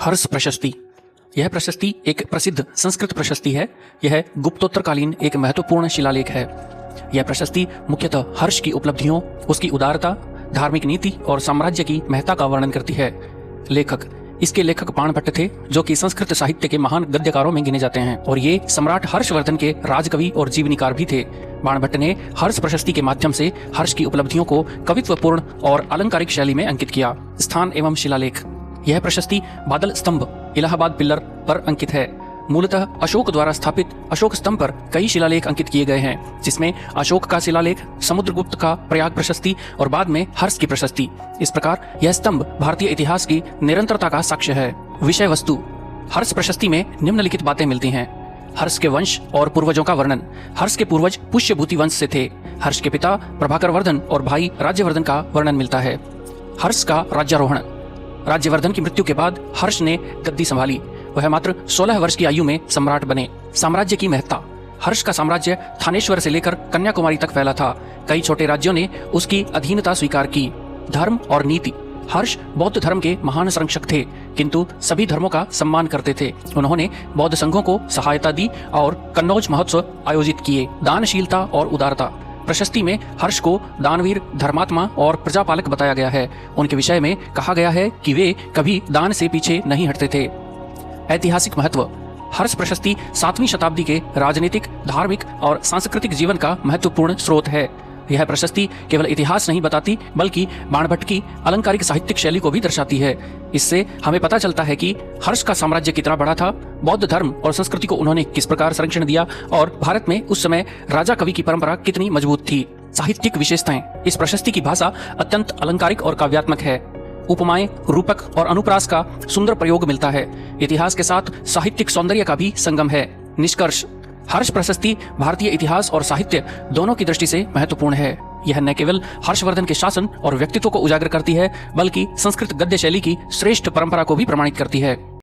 हर्ष प्रशस्ति। यह प्रशस्ति एक प्रसिद्ध संस्कृत प्रशस्ति है। यह गुप्तोत्तरकालीन एक महत्वपूर्ण शिलालेख है। यह प्रशस्ति मुख्यतः हर्ष की उपलब्धियों, उसकी उदारता, धार्मिक नीति और साम्राज्य की महत्ता का वर्णन करती है। इसके लेखक बाणभट्ट थे, जो कि संस्कृत साहित्य के महान गद्यकारों में गिने जाते हैं और ये सम्राट हर्षवर्धन के राजकवि और जीवनीकार भी थे। बाणभट्ट ने हर्ष प्रशस्ति के माध्यम से हर्ष की उपलब्धियों को कवित्वपूर्ण और अलंकारिक शैली में अंकित किया। स्थान एवं शिलालेख। यह प्रशस्ति बादल स्तंभ इलाहाबाद पिल्लर पर अंकित है। मूलतः अशोक द्वारा स्थापित अशोक स्तंभ पर कई शिलालेख अंकित किए गए हैं, जिसमें अशोक का शिलालेख, समुद्रगुप्त का प्रयाग प्रशस्ति और बाद में हर्ष की प्रशस्ति। इस प्रकार यह स्तंभ भारतीय इतिहास की निरंतरता का साक्ष्य है। विषय वस्तु। हर्ष प्रशस्ति में निम्नलिखित बातें मिलती हैं। हर्ष के वंश और पूर्वजों का वर्णन। हर्ष के पूर्वज पुष्यभूति वंश से थे। हर्ष के पिता प्रभाकर वर्धन और भाई राज्यवर्धन का वर्णन मिलता है। हर्ष का राज्यारोहण। राज्यवर्धन की मृत्यु के बाद हर्ष ने गद्दी संभाली। वह मात्र 16 वर्ष की आयु में सम्राट बने। साम्राज्य की महत्ता। हर्ष का साम्राज्य थानेश्वर से लेकर कन्याकुमारी तक फैला था। कई छोटे राज्यों ने उसकी अधीनता स्वीकार की। धर्म और नीति। हर्ष बौद्ध धर्म के महान संरक्षक थे, किंतु सभी धर्मों का सम्मान करते थे। उन्होंने बौद्ध संघों को सहायता दी और कन्नौज महोत्सव आयोजित किए। दानशीलता और उदारता। प्रशस्ति में हर्ष को दानवीर, धर्मात्मा और प्रजापालक बताया गया है। उनके विषय में कहा गया है कि वे कभी दान से पीछे नहीं हटते थे। ऐतिहासिक महत्व। हर्ष प्रशस्ति 7वीं शताब्दी के राजनीतिक, धार्मिक और सांस्कृतिक जीवन का महत्वपूर्ण स्रोत है। यह प्रशस्ति केवल इतिहास नहीं बताती, बल्कि बाणभट्ट की अलंकारिक साहित्यिक शैली को भी दर्शाती है। इससे हमें पता चलता है कि हर्ष का साम्राज्य कितना बड़ा था, बौद्ध धर्म और संस्कृति को उन्होंने किस प्रकार संरक्षण दिया और भारत में उस समय राजा कवि की परंपरा कितनी मजबूत थी। साहित्यिक विशेषताएं। इस प्रशस्ति की भाषा अत्यंत अलंकारिक और काव्यात्मक है। उपमाएं, रूपक और अनुप्रास का सुंदर प्रयोग मिलता है। इतिहास के साथ साहित्यिक सौंदर्य का भी संगम है। निष्कर्ष। हर्ष प्रशस्ति भारतीय इतिहास और साहित्य दोनों की दृष्टि से महत्वपूर्ण है। यह न केवल हर्षवर्धन के शासन और व्यक्तित्व को उजागर करती है, बल्कि संस्कृत गद्य शैली की श्रेष्ठ परंपरा को भी प्रमाणित करती है।